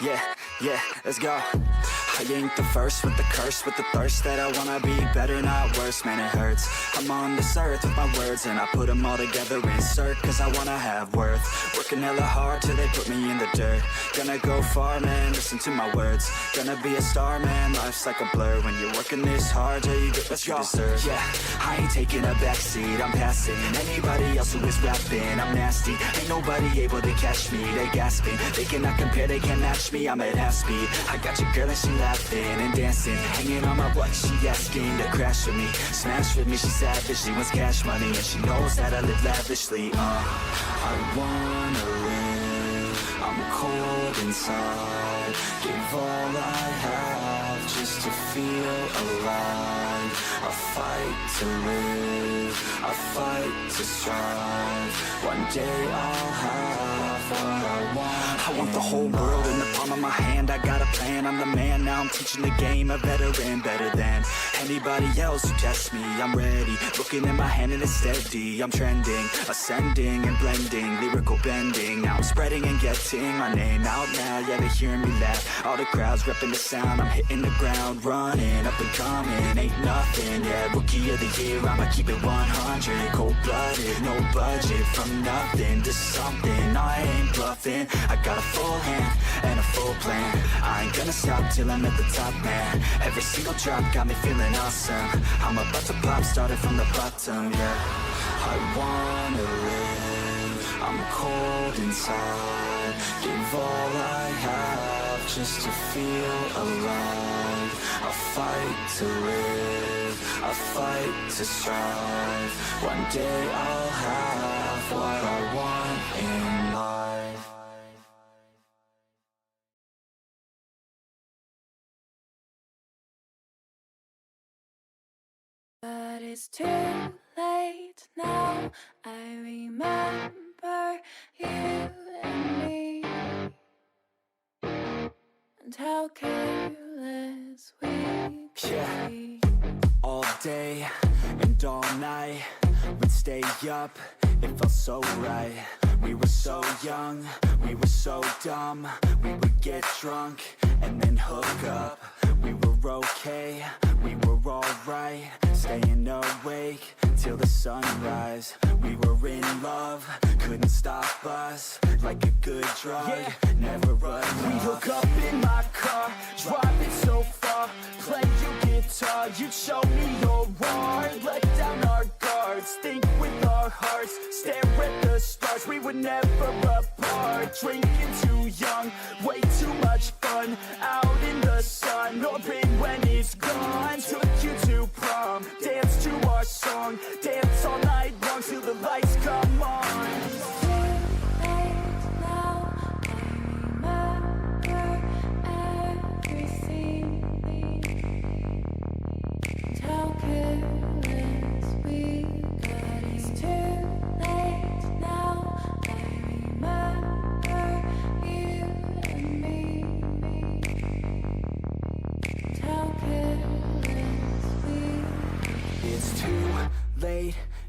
Yeah, let's go. I ain't the first with the curse, with the thirst that I wanna be better, not worse, man it hurts. I'm on this earth with my words and I put them all together, insert, cause I wanna have worth. Working hella hard till they put me in the dirt. Gonna go far, man, listen to my words. Gonna be a star, man, life's like a blur. When you're working this hard, yeah, you get what you deserve. Yeah, I ain't taking a backseat, I'm passing anybody else who is rapping. I'm nasty, ain't nobody able to catch me. They gasping, they cannot compare, they can't match me. I'm at half speed, I got your girl and she laughing and dancing, hanging on my butt, she asking to crash with me, smash with me, she savage, she wants cash money, and she knows that I live lavishly. I wanna live, I'm cold inside, give all I have just to feel alive. I fight to live, I fight to strive, one day I'll have what I want. I want the whole world in the palm of my hand, I got a plan, I'm the man, now I'm teaching the game, a veteran, better than anybody else who tests me. I'm ready, looking at my hand and it's steady, I'm trending, ascending and blending, lyrical bending, now I'm spreading and getting my name out now, yeah they hearing me laugh, all the crowds repping the sound, I'm hitting the ground, running, up and coming, ain't nothing, yeah, rookie of the year, I'ma keep it 100, cold-blooded, no budget, from nothing to something, I ain't bluffing, I got a full hand and a full plan, I ain't gonna stop till I'm at the top, man, every single drop got me feeling awesome, I'm about to pop, started from the bottom, yeah, I wanna live, I'm cold inside, give all I have just to feel alive, I fight to live, I fight to strive, one day I'll have what I want in life. But it's too late now, I remember you and me, and how careless we could be. All day and all night, we'd stay up, it felt so right. We were so young, we were so dumb, we would get drunk and then hook up. We were okay, we were alright, staying awake till the sunrise. We were in love, couldn't stop us, like a good drug, never run off. We hook up in my car, driving so far, play your guitar, you'd show me your art, let down our guards, think with our hearts, stare at the stars, we were never apart, drinking too young, way too much fun, out in the sun, no pain when it's gone, took you to prom, dance to our song, dance all night long till the lights come on.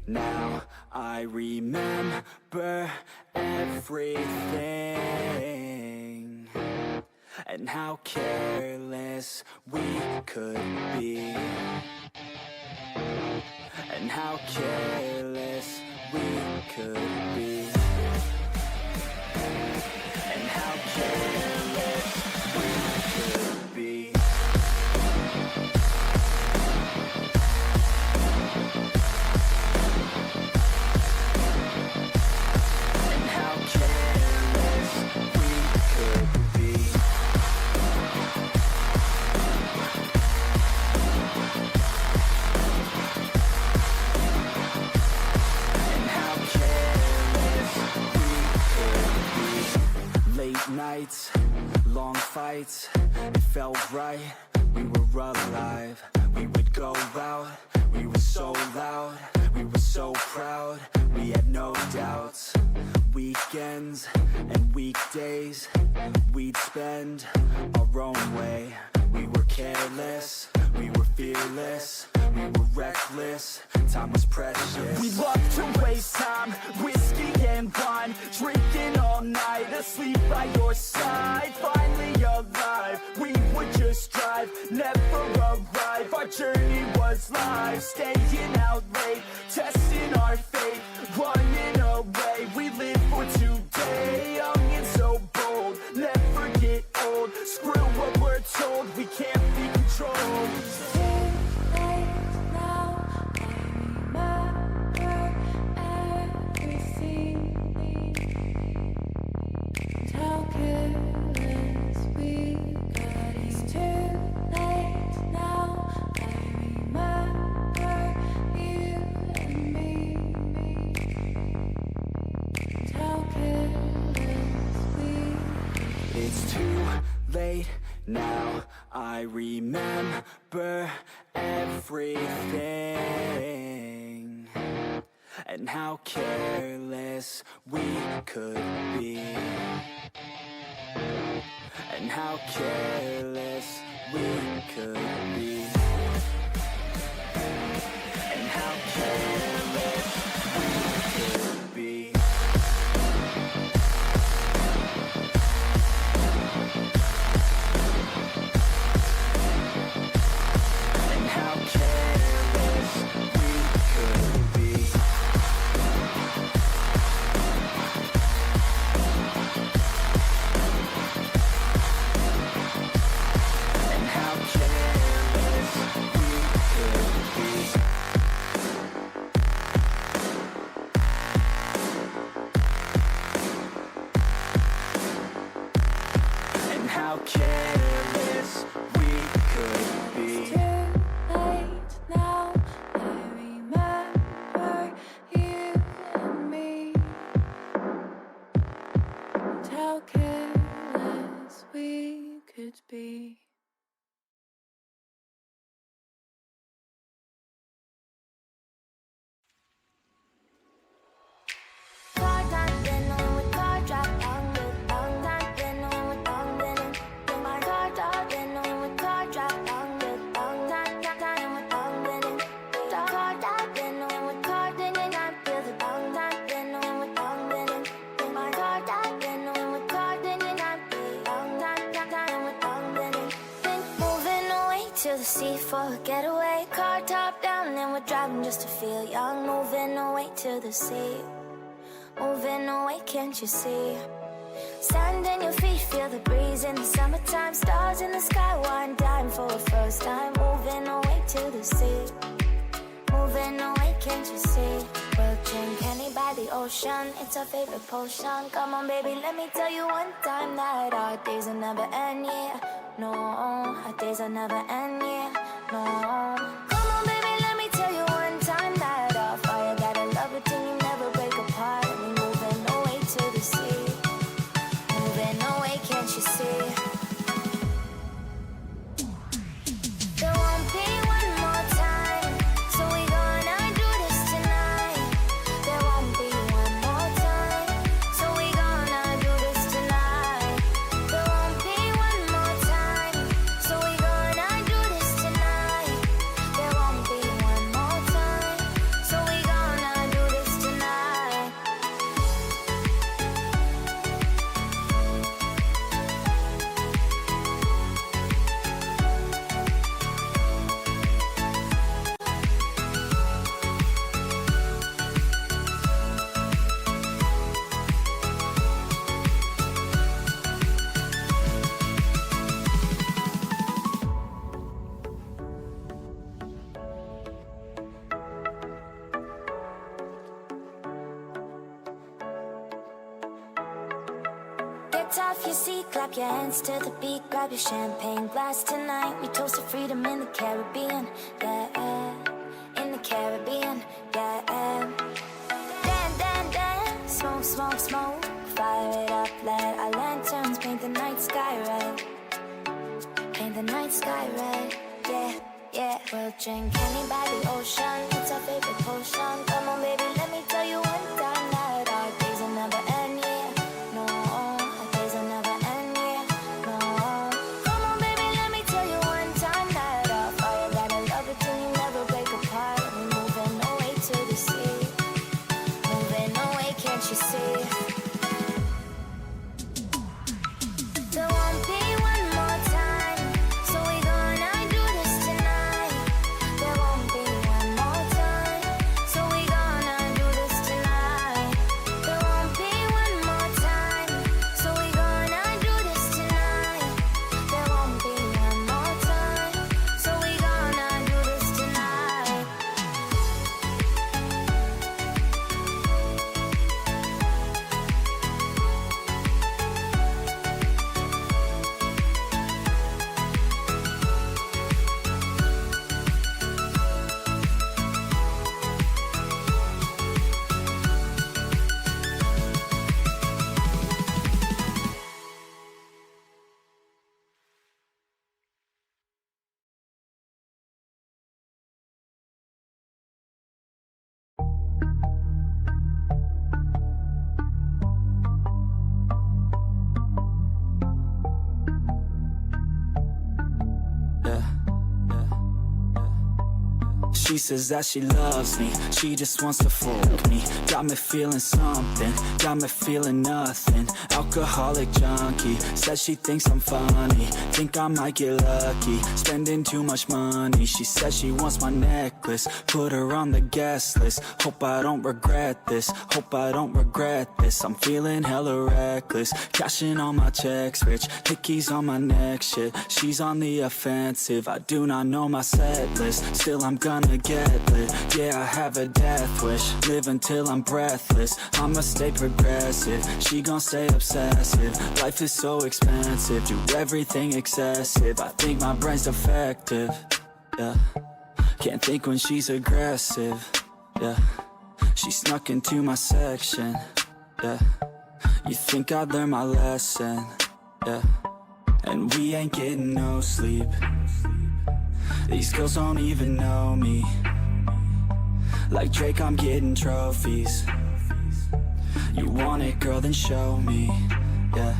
Now I remember everything, and how careless we could be, and how careless we could be, and how careless we could be. Nights, long fights, it felt right, we were alive, we would go out, we were so loud, we were so proud, we had no doubts, weekends and weekdays, we'd spend our own way, we were careless, we were fearless, we were reckless. breathless, time was precious. We love to waste time, whiskey and wine, drinking all night, asleep by your side. Finally alive, we would just drive, never arrive. Our journey was life, staying out late, testing our fate, running away. We live for today, young and so bold, never get old. Screw what we're told, we can't be controlled. It's too late now, I remember everything, and how careless we could be, and how careless we could be, and how careless we could be. sea for a getaway. Car top down and we're driving just to feel young. Moving away to the sea, moving away, can't you see? Sand in your feet, feel the breeze in the summertime. Stars in the sky, one dime for a first time. Moving away to the sea, moving away, can't you see? We'll drink honey by the ocean, it's our favorite potion. Come on baby, let me tell you one time that our days will never end, yeah. No, our days will never end, yeah. No. Come on baby, let me tell you one time that our fire got a love it till you never break apart. And we moving away to the sea, moving away, can't you see? There won't be one more time, so we gonna do this tonight. There won't be one more time, so we gonna do this tonight. There won't be one more time, so we gonna do this tonight. There won't be one more time, so we gonna do this tonight. Get off your seat, clap your hands to the beat. Grab your champagne glass tonight. We toast to freedom in the Caribbean, yeah. In the Caribbean, yeah. Dan, dan, dan, smoke, smoke, smoke. Fire it up, let our lanterns paint the night sky red. Paint the night sky red, yeah, yeah. We'll drink honey by the ocean, it's our favorite potion. Come on baby, let me tell you one time that our days will never end, yeah. No, our days will never end, yeah. No. Come on baby, let me tell you one time that our fire gotta love it till you never break apart. And we She says that she loves me, she just wants to fuck me. Got me feeling something, got me feeling nothing. Alcoholic junkie, says she thinks I'm funny. Think I might get lucky, spending too much money. She says she wants my necklace, put her on the guest list. Hope I don't regret this, hope I don't regret this. I'm feeling hella reckless, cashing all my checks rich. Hickeys on my neck, shit, she's on the offensive. I do not know my set list, still I'm gonna get lit. Yeah, I have a death wish, live until I'm breathless. I'ma stay progressive, she gon' stay obsessive. Life is so expensive, do everything excessive. I think my brain's defective, yeah. Can't think when she's aggressive, yeah. She snuck into my section, yeah. You think I'd learn my lesson, yeah. And we ain't getting no sleep. These girls don't even know me. Like Drake, I'm getting trophies. You want it, girl, then show me, yeah.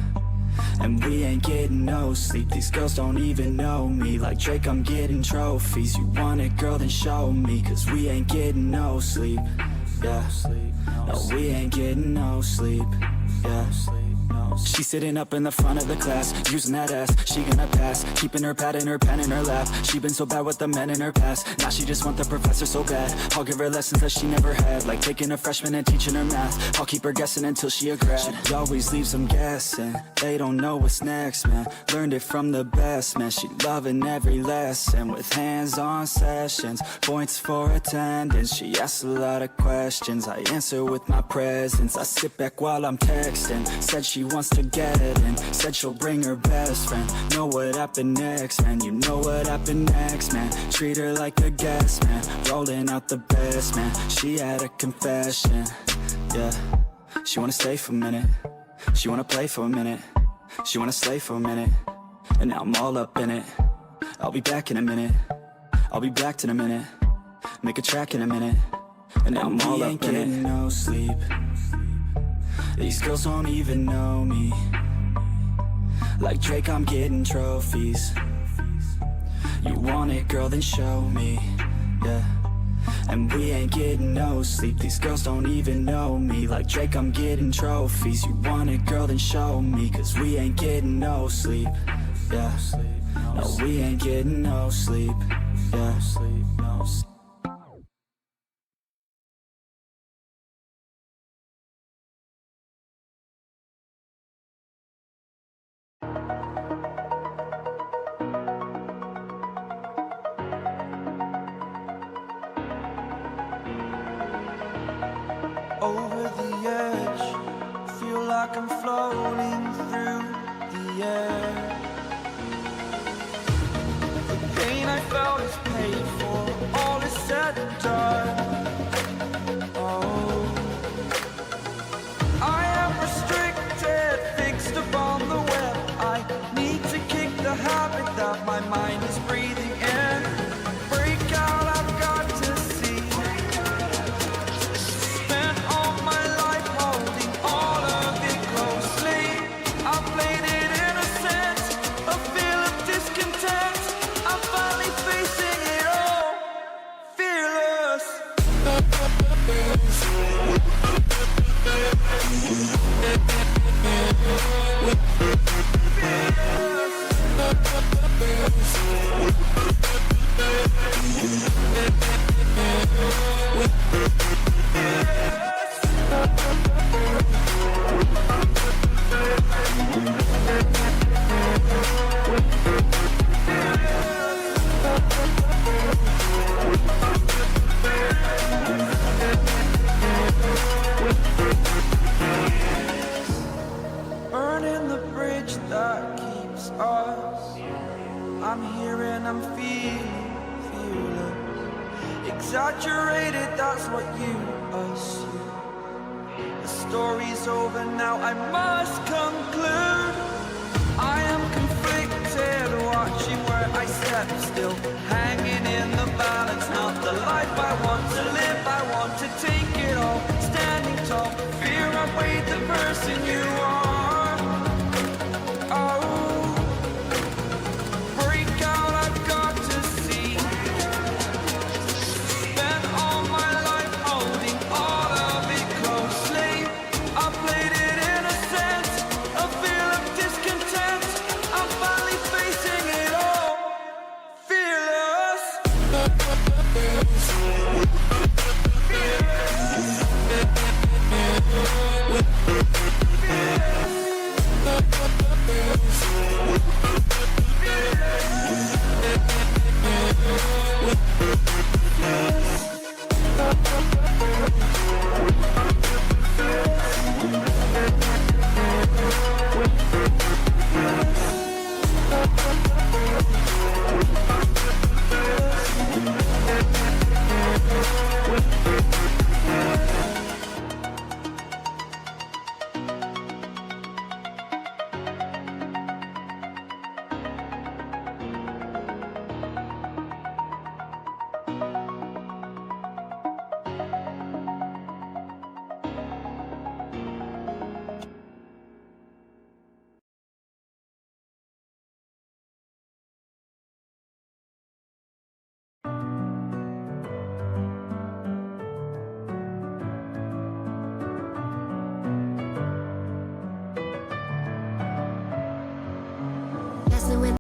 And we ain't getting no sleep. These girls don't even know me. Like Drake, I'm getting trophies. You want it, girl, then show me. Cause we ain't getting no sleep, yeah. No, we ain't getting no sleep, yeah. She's sitting up in the front of the class, using that ass, she gonna pass. Keeping her pad and her pen in her lap. She been so bad with the men in her past. Now she just want the professor so bad. I'll give her lessons that she never had, like taking a freshman and teaching her math. I'll keep her guessing until she a grad. She always leaves them guessing, they don't know what's next, man. Learned it from the best, man. She loving every lesson, with hands-on sessions, points for attendance. She asks a lot of questions, I answer with my presence. I sit back while I'm texting, said she wants to get it in, said she'll bring her best friend. Know what happened next, man, you know what happened next, man. Treat her like a guest, man, rolling out the best, man. She had a confession, yeah. She wanna stay for a minute, she wanna play for a minute, she wanna slay for a minute, and now I'm all up in it. I'll be back in a minute, I'll be back in a minute, make a track in a minute, and now I'm all up in it. No sleep, these girls don't even know me. Like Drake, I'm getting trophies. You want it, girl, then show me, yeah. And we ain't getting no sleep. These girls don't even know me. Like Drake, I'm getting trophies. You want it, girl, then show me. Cause we ain't getting no sleep, yeah. No, we ain't getting no sleep, yeah. Over the edge, feel like I'm floating through the air. The pain I felt is paid for, all is said and done. Oh, I am restricted, fixed upon the web. I need to kick the habit that my mind is breathing in. Break out, I've got to see. Spent all my life holding all of it closely. I played it innocent, a feel of discontent. I'm finally facing it all, fearless. Burning the bridge that keeps us. I'm here and I'm feeling fearless. Exaggerated, that's what you assume. The story's over now, I must conclude. I am conflicted, watching where I step still, hanging in the balance. Not the life I want to live, I want to take it all. Standing tall, fear I weighed the person you are.